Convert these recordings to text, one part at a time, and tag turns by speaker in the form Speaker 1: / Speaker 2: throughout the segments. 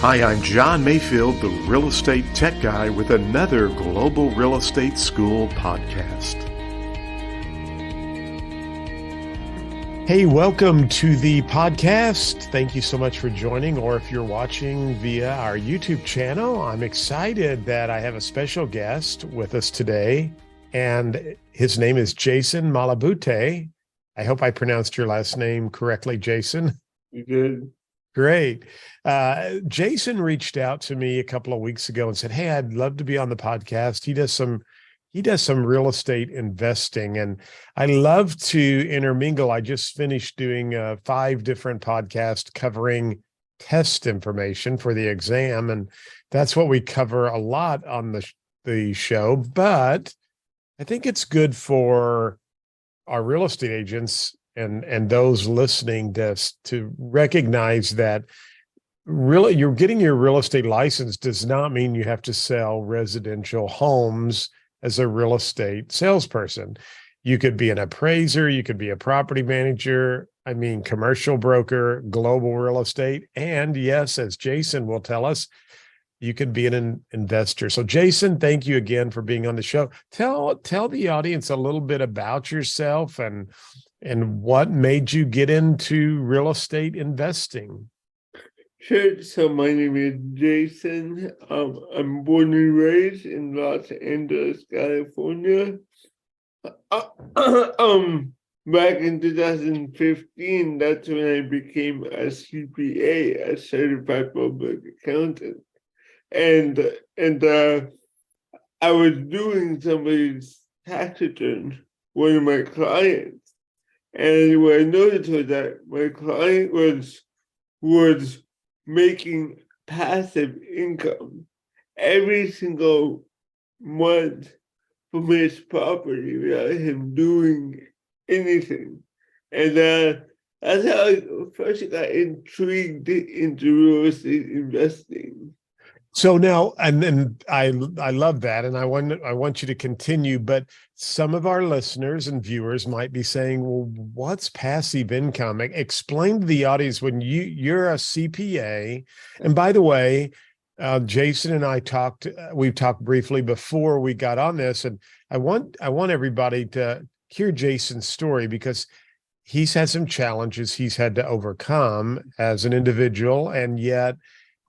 Speaker 1: Hi, I'm John Mayfield, the real estate tech guy with another Global Real Estate School podcast. Hey, welcome to the podcast. Thank you so much for joining, or if you're watching via our YouTube channel, I'm excited that I have a special guest with us today, and his name is Jason Malabute. I hope I pronounced your last name correctly, Jason.
Speaker 2: You did.
Speaker 1: Great. Jason reached out to me a couple of weeks ago and said, "Hey, I'd love to be on the podcast." He does some real estate investing, and I love to intermingle. I just finished doing 5 different podcasts covering test information for the exam, and that's what we cover a lot on the show. But I think it's good for our real estate agents and those listening to recognize that really you're getting your real estate license does not mean you have to sell residential homes as a real estate salesperson. You could be an appraiser, you could be a property manager, commercial broker, global real estate, and yes, as Jason will tell us, you could be an investor. So Jason, thank you again for being on the show. Tell the audience a little bit about yourself and what made you get into real estate investing.
Speaker 2: Sure. So my name is Jason. I'm born and raised in Los Angeles, California. Back in 2015, that's when I became a CPA, a certified public accountant, and I was doing somebody's tax return, one of my clients. And what I noticed was that my client was making passive income every single month from his property without him doing anything. And that's how I first got intrigued into real estate investing.
Speaker 1: So now, and I love that, and I want you to continue. But some of our listeners and viewers might be saying, "Well, what's passive income?" Explain to the audience when you're a CPA. And by the way, Jason and I we've talked briefly before we got on this, and I want everybody to hear Jason's story because he's had some challenges he's had to overcome as an individual, and yet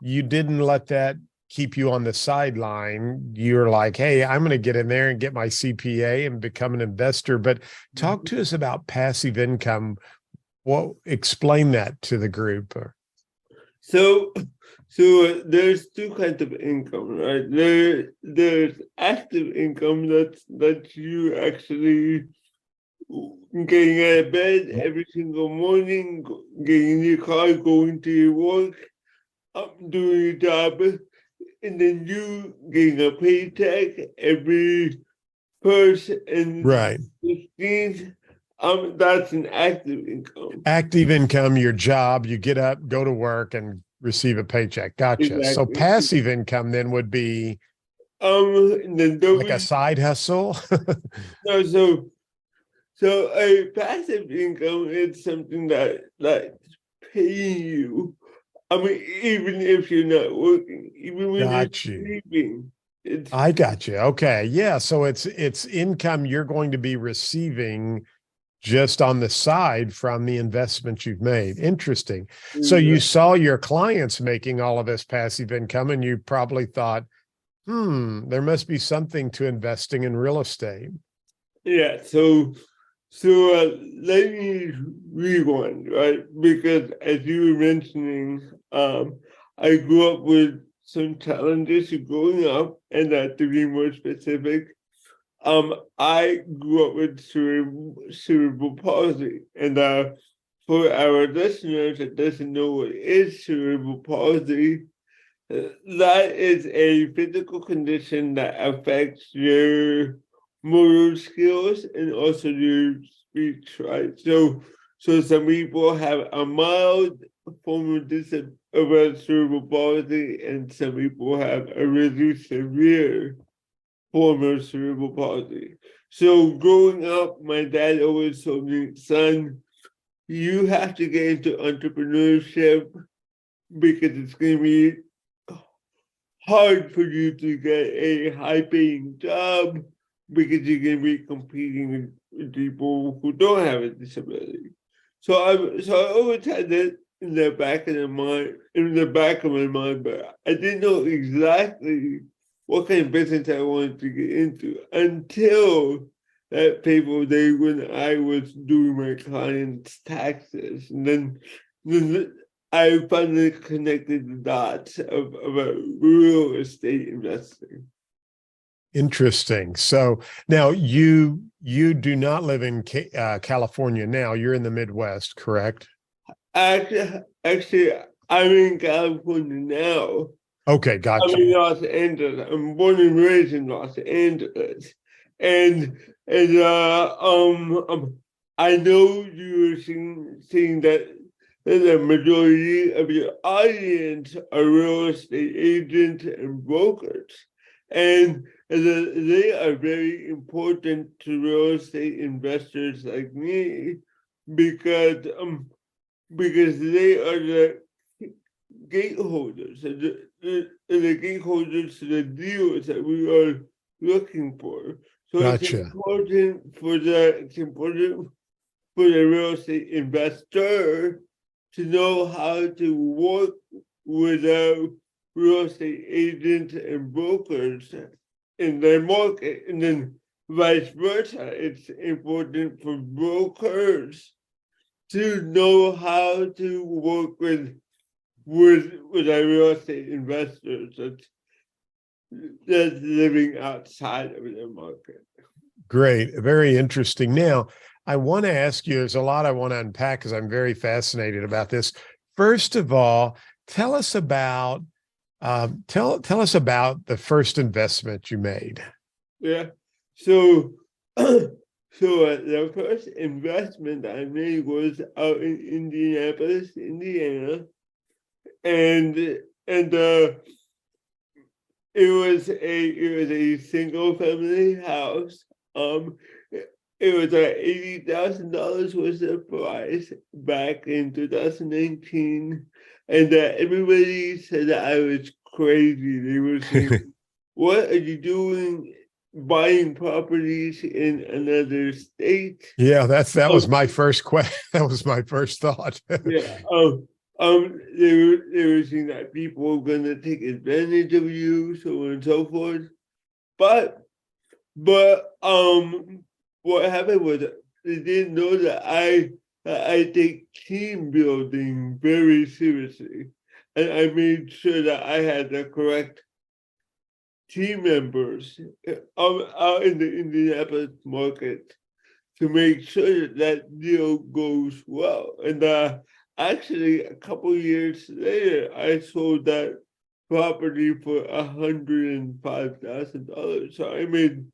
Speaker 1: you didn't let that keep you on the sideline. You're like, "Hey, I'm going to get in there and get my CPA and become an investor." But talk to us about passive income. Explain that to the group.
Speaker 2: So there's 2 kinds of income, right? There's active income that's you actually getting out of bed every single morning, getting in your car, going to your work, doing your job, and then you getting a paycheck every first and
Speaker 1: Right.
Speaker 2: 15th. That's an active income.
Speaker 1: Active income, your job, you get up, go to work, and receive a paycheck. Gotcha.
Speaker 2: Exactly.
Speaker 1: So passive income then would be like a side hustle.
Speaker 2: No, so a passive income is something that's paying you. Even if you're not working, even when you're sleeping.
Speaker 1: I got you. Okay. Yeah. So it's income you're going to be receiving just on the side from the investment you've made. Interesting. So you saw your clients making all of this passive income and you probably thought, there must be something to investing in real estate.
Speaker 2: Yeah. So let me rewind, right? Because as you were mentioning, I grew up with some challenges growing up, and to be more specific, I grew up with cerebral palsy. And for our listeners that doesn't know what is cerebral palsy, that is a physical condition that affects your motor skills and also your speech, right? So some people have a mild form of cerebral palsy, and some people have a really severe form of cerebral palsy. So growing up, my dad always told me, "Son, you have to get into entrepreneurship because it's going to be hard for you to get a high-paying job because you're going to be competing with people who don't have a disability. So I always had that in the back of my mind, but I didn't know exactly what kind of business I wanted to get into until that fateful day when I was doing my clients' taxes, and then I finally connected the dots about real estate investing.
Speaker 1: Interesting. So now you do not live in California now. You're in the Midwest, correct?
Speaker 2: Actually, I'm in California now.
Speaker 1: Okay,
Speaker 2: I'm
Speaker 1: gotcha.
Speaker 2: in Los Angeles. I'm born and raised in Los Angeles, and I know you're seeing that the majority of your audience are real estate agents and brokers, and they are very important to real estate investors like me because they are the gateholders and the gateholders to the deals that we are looking for. So
Speaker 1: Gotcha.
Speaker 2: it's important for the real estate investor to know how to work with real estate agents and brokers in their market, and then vice versa. It's important for brokers to know how to work with our real estate investors that's living outside of their market.
Speaker 1: Great. Very interesting. Now, I want to ask you, there's a lot I want to unpack because I'm very fascinated about this. First of all, tell us about tell us about the first investment you made.
Speaker 2: Yeah. So the first investment I made was out in Indianapolis, Indiana, and it was a single family house. It was $80,000 was the price back in 2019, and everybody said that I was crazy. They were saying, "What are you doing, buying properties in another state?"
Speaker 1: Yeah, that
Speaker 2: Um,
Speaker 1: was my first question. That was my first thought.
Speaker 2: yeah. They were saying that people were gonna take advantage of you, so on and so forth. But what happened was they didn't know that I take team building very seriously, and I made sure that I had the correct team members out in the Indianapolis market to make sure that that deal goes well. And actually, a couple years later, I sold that property for $105,000. So I made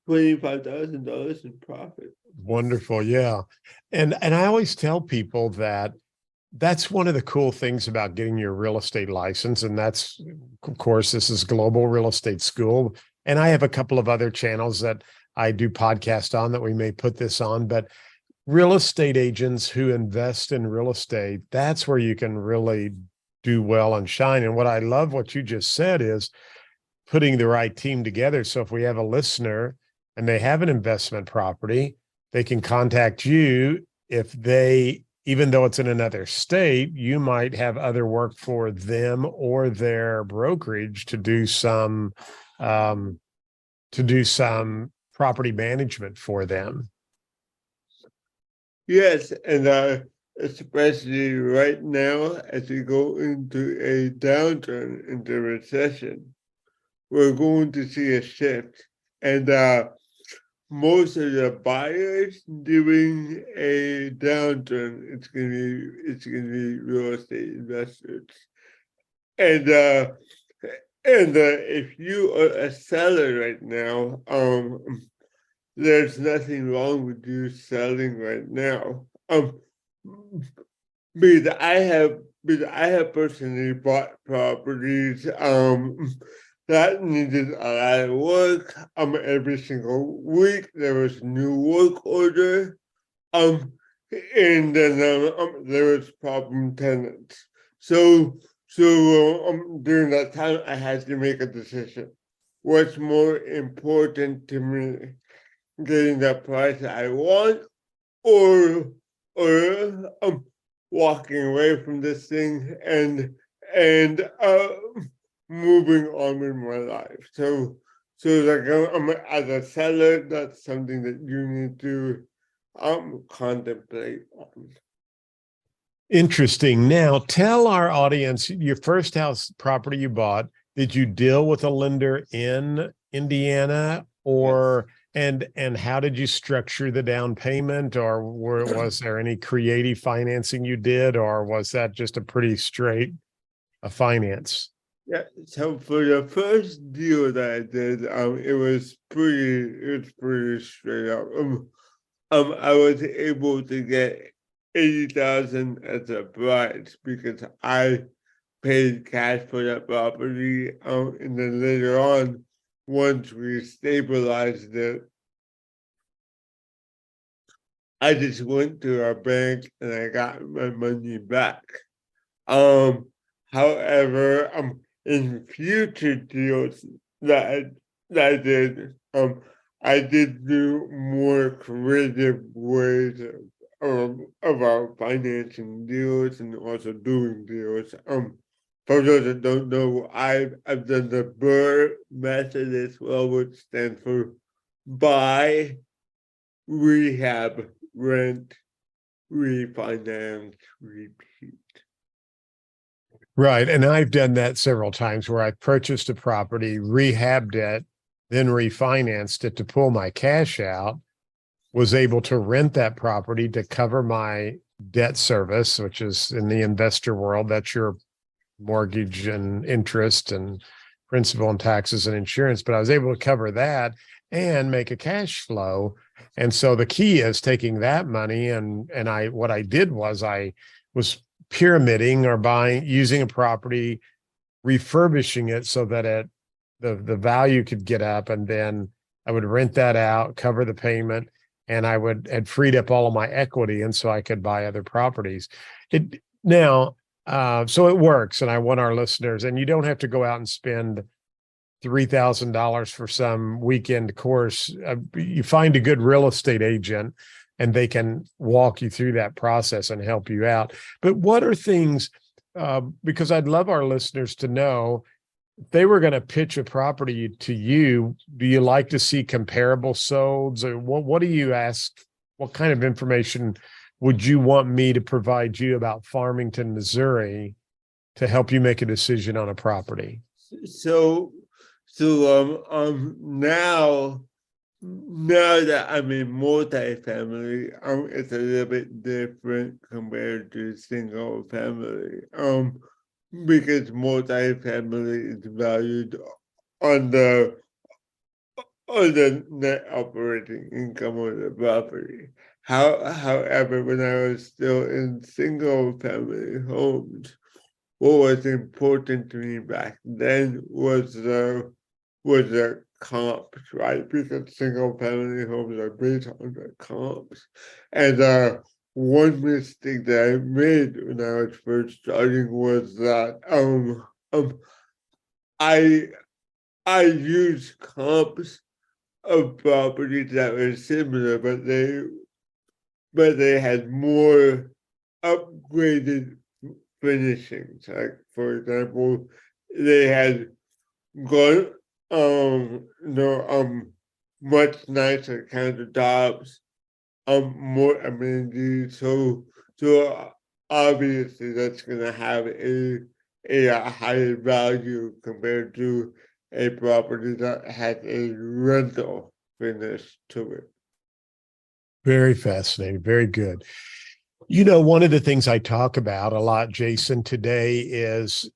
Speaker 2: $25,000 in profit.
Speaker 1: Wonderful. Yeah. And I always tell people that that's one of the cool things about getting your real estate license. And that's, of course, this is Global Real Estate School. And I have a couple of other channels that I do podcast on that we may put this on, but real estate agents who invest in real estate, that's where you can really do well and shine. And what I love what you just said is putting the right team together. So if we have a listener and they have an investment property, they can contact you. If they, even though it's in another state, you might have other work for them or their brokerage to do some property management for them.
Speaker 2: Yes, and especially right now as we go into a downturn, into recession, we're going to see a shift. And most of the buyers during a downturn, it's gonna be real estate investors. And if you are a seller right now, there's nothing wrong with you selling right now. Because I have personally bought properties that needed a lot of work. Every single week there was a new work order. And then there was problem tenants. So during that time, I had to make a decision. What's more important to me, getting the price I want, or walking away from this thing and moving on with my life. So like as a seller, that's something that you need to contemplate on.
Speaker 1: Interesting. Now, tell our audience your first house property you bought. Did you deal with a lender in Indiana, or and how did you structure the down payment, or was there any creative financing you did, or was that just a pretty straight finance?
Speaker 2: Yeah, so for the first deal that I did, it was pretty straight up. I was able to get 80,000 as a price because I paid cash for that property. And then later on, once we stabilized it, I just went to our bank and I got my money back. However, in future deals that I did, I did do more creative ways of our financing deals and also doing deals. For those that don't know, I've done the BRRRR method as well, which stands for buy, rehab, rent, refinance, repeat.
Speaker 1: Right. And I've done that several times where I purchased a property, rehabbed it, then refinanced it to pull my cash out, was able to rent that property to cover my debt service, which is in the investor world, that's your mortgage and interest and principal and taxes and insurance. But I was able to cover that and make a cash flow. And so the key is taking that money and what I did was I was pyramiding or using a property, refurbishing it so that the value could get up, and then I would rent that out, cover the payment, and I had freed up all of my equity, and so I could buy other properties. So it works, and I want our listeners, and you don't have to go out and spend $3,000 for some weekend course. You find a good real estate agent and they can walk you through that process and help you out. But what are things, because I'd love our listeners to know, if they were going to pitch a property to you, do you like to see comparable solds, or what do you ask? What kind of information would you want me to provide you about Farmington, Missouri to help you make a decision on a property?
Speaker 2: So now that I'm in multifamily, it's a little bit different compared to single family. Because multifamily is valued on the net operating income of the property. However, when I was still in single family homes, what was important to me back then was the comps, right? Because single family homes are based on the comps. And one mistake that I made when I was first starting was that I used comps of properties that were similar, but they had more upgraded finishings. Like, for example, they had gone much nicer countertops, more amenities. So obviously that's gonna have a higher value compared to a property that has a rental finish to it.
Speaker 1: Very fascinating. Very good. You know, one of the things I talk about a lot, Jason, today is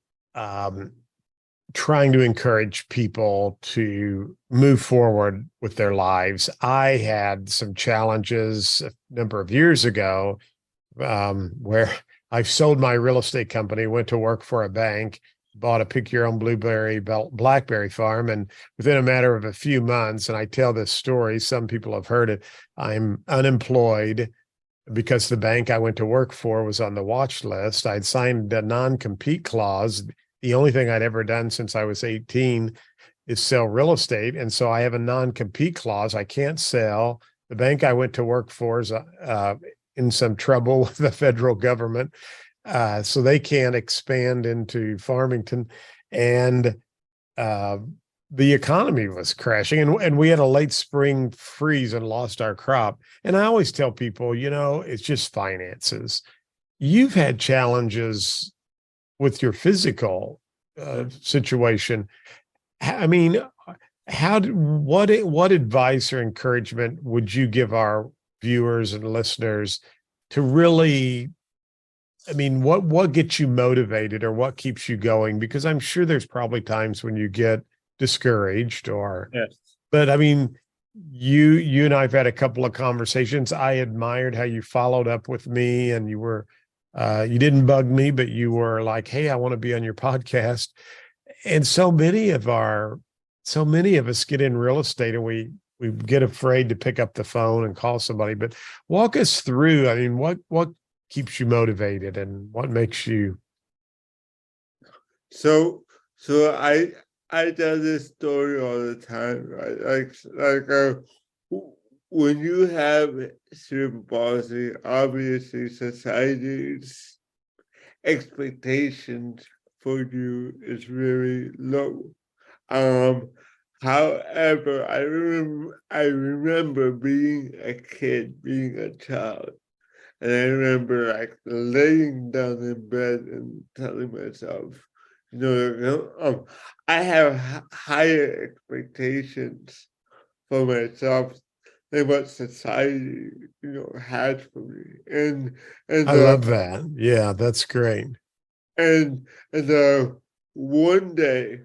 Speaker 1: trying to encourage people to move forward with their lives. I had some challenges a number of years ago where I sold my real estate company, went to work for a bank, bought a pick your own blackberry farm, and within a matter of a few months, and I tell this story, some people have heard it, I'm unemployed, because the bank I went to work for was on the watch list. I'd signed a non-compete clause. The only thing I'd ever done since I was 18 is sell real estate. And so I have a non-compete clause. I can't sell. The bank I went to work for is in some trouble with the federal government. So they can't expand into Farmington. And the economy was crashing, and we had a late spring freeze and lost our crop. And I always tell people, it's just finances. You've had challenges with your physical situation. I mean, what advice or encouragement would you give our viewers and listeners to really, what gets you motivated or what keeps you going? Because I'm sure there's probably times when you get discouraged
Speaker 2: Yes.
Speaker 1: but you and I've had a couple of conversations. I admired how you followed up with me, and you were you didn't bug me, but you were like, hey, I want to be on your podcast. And so many of us get in real estate and we get afraid to pick up the phone and call somebody. But walk us through, what keeps you motivated and what makes you.
Speaker 2: So I tell this story all the time, right? When you have cerebral palsy, obviously society's expectations for you is very low. However, I remember being a kid, being a child, and I remember laying down in bed and telling myself, I have higher expectations for myself than what society, had for me. And
Speaker 1: I love that. Yeah, that's great.
Speaker 2: and one day,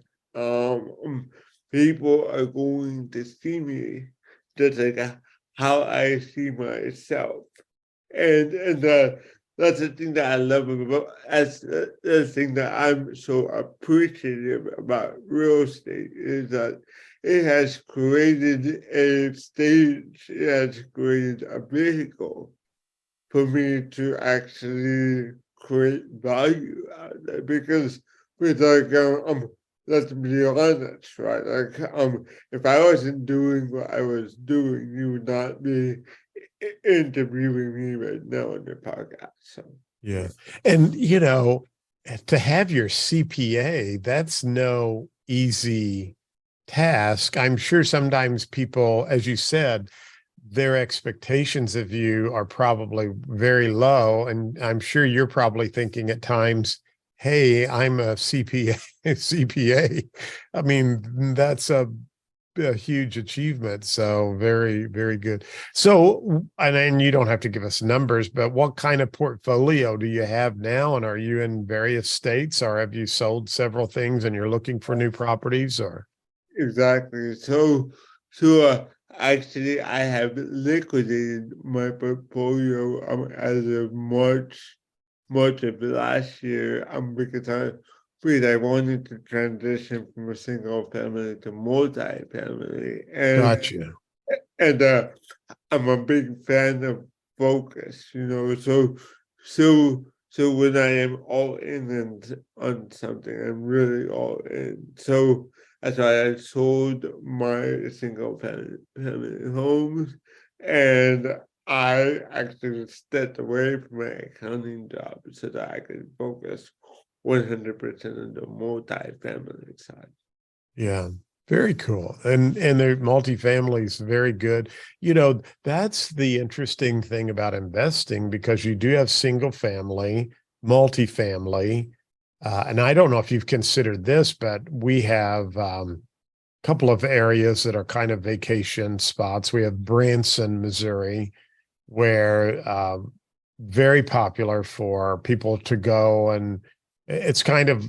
Speaker 2: people are going to see me just like how I see myself, and that's the thing that I love about. That's the thing that I'm so appreciative about real estate is that it has created a stage, it has created a vehicle for me to actually create value out of it. Because with let's be honest, right? If I wasn't doing what I was doing, you would not be interviewing me right now on your podcast. So
Speaker 1: Yeah. And, to have your CPA, that's no easy task. I'm sure sometimes people, as you said, their expectations of you are probably very low. And I'm sure you're probably thinking at times, hey, I'm a CPA, CPA. That's a huge achievement. So very, very good. So, and then you don't have to give us numbers, but what kind of portfolio do you have now? And are you in various states, or have you sold several things and you're looking for new properties? Or
Speaker 2: exactly. Actually, I have liquidated my portfolio as of March of last year. Because I wanted to transition from a single family to multi-family,
Speaker 1: gotcha.
Speaker 2: and I'm a big fan of focus. So when I am all in and on something, I'm really all in. So that's why I sold my single family homes, and I actually stepped away from my accounting job so that I could focus 100% on the multi-family side.
Speaker 1: Yeah. Very cool. And the multifamily is very good. That's the interesting thing about investing, because you do have single family, multifamily. And I don't know if you've considered this, but we have a couple of areas that are kind of vacation spots. We have Branson, Missouri, where very popular for people to go, and it's kind of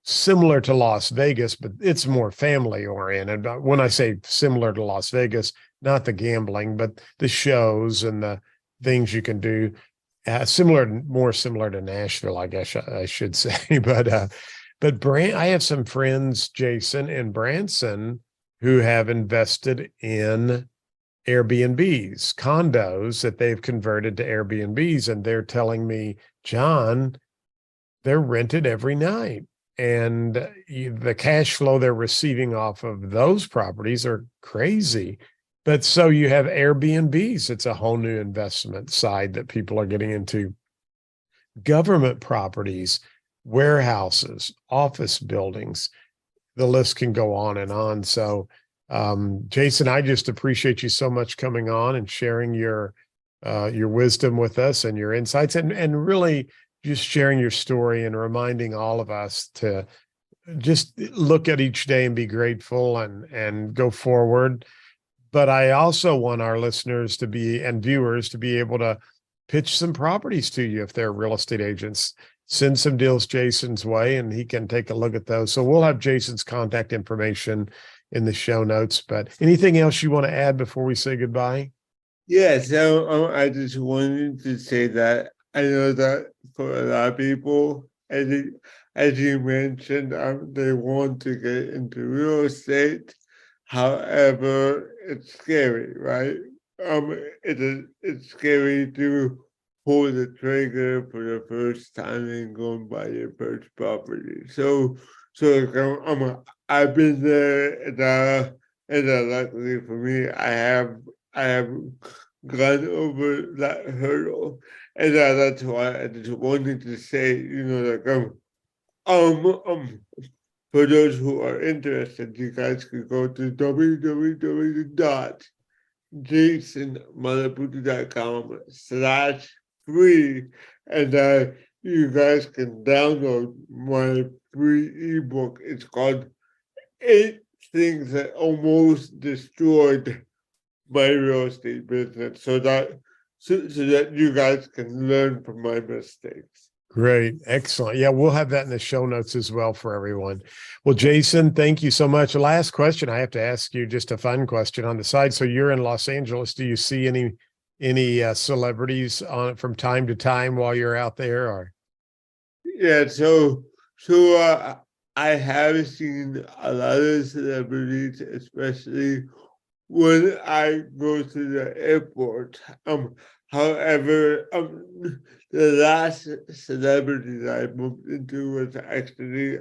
Speaker 1: similar to Las Vegas, but it's more family oriented. When I say similar to Las Vegas, not the gambling, but the shows and the things you can do. More similar to Nashville, I guess I should say. But I have some friends, Jason, in Branson, who have invested in Airbnbs, condos that they've converted to Airbnbs, and they're telling me, John, they're rented every night. And the cash flow they're receiving off of those properties are crazy. But so you have Airbnbs. It's a whole new investment side that people are getting into. Government properties, warehouses, office buildings, the list can go on and on. So, Jason, I just appreciate you so much coming on and sharing your wisdom with us and your insights, and really just sharing your story and reminding all of us to just look at each day and be grateful and go forward. But I also want our listeners to be, and viewers, to be able to pitch some properties to you if they're real estate agents. Send some deals Jason's way and he can take a look at those. So we'll have Jason's contact information in the show notes. But anything else you want to add before we say goodbye?
Speaker 2: Yeah, so I just wanted to say that I know that for a lot of people, as you mentioned, they want to get into real estate. However, it's scary, right? It's scary to pull the trigger for the first time and go and buy your first property. So I've been there, and luckily for me, I have gone over that hurdle, and that's why I just wanted to say, for those who are interested, you guys can go to www.jasonmalabute.com/free, and you guys can download my free ebook. It's called 8 Things That Almost Destroyed My Real Estate Business, so that you guys can learn from my mistakes.
Speaker 1: Great. Excellent. Yeah, we'll have that in the show notes as well for everyone. Well, Jason, thank you so much. Last question. I have to ask you just a fun question on the side. So you're in Los Angeles. Do you see any celebrities from time to time while you're out there? Or
Speaker 2: yeah, so I have seen a lot of celebrities, especially when I go to the airport. However, the last celebrity that I bumped into was actually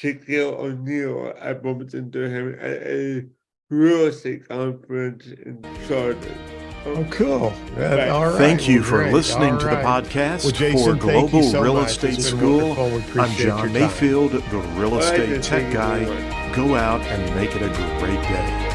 Speaker 2: Shaquille O'Neal. I bumped into him at a real estate conference in Charlotte.
Speaker 1: oh, cool.
Speaker 2: Right.
Speaker 1: All right.
Speaker 3: Thank you
Speaker 1: Well,
Speaker 3: for
Speaker 1: great.
Speaker 3: listening
Speaker 1: All
Speaker 3: to the
Speaker 1: right.
Speaker 3: podcast
Speaker 1: Well, Jason,
Speaker 3: for
Speaker 1: thank you
Speaker 3: Global
Speaker 1: so
Speaker 3: Real
Speaker 1: much.
Speaker 3: Estate
Speaker 1: It's been
Speaker 3: School.
Speaker 1: wonderful. We
Speaker 3: I'm
Speaker 1: appreciate
Speaker 3: John
Speaker 1: your time.
Speaker 3: Mayfield, the real
Speaker 2: All right,
Speaker 3: estate
Speaker 2: then,
Speaker 3: tech
Speaker 2: thank you
Speaker 3: guy.
Speaker 2: very much.
Speaker 3: Go out and make it a great day.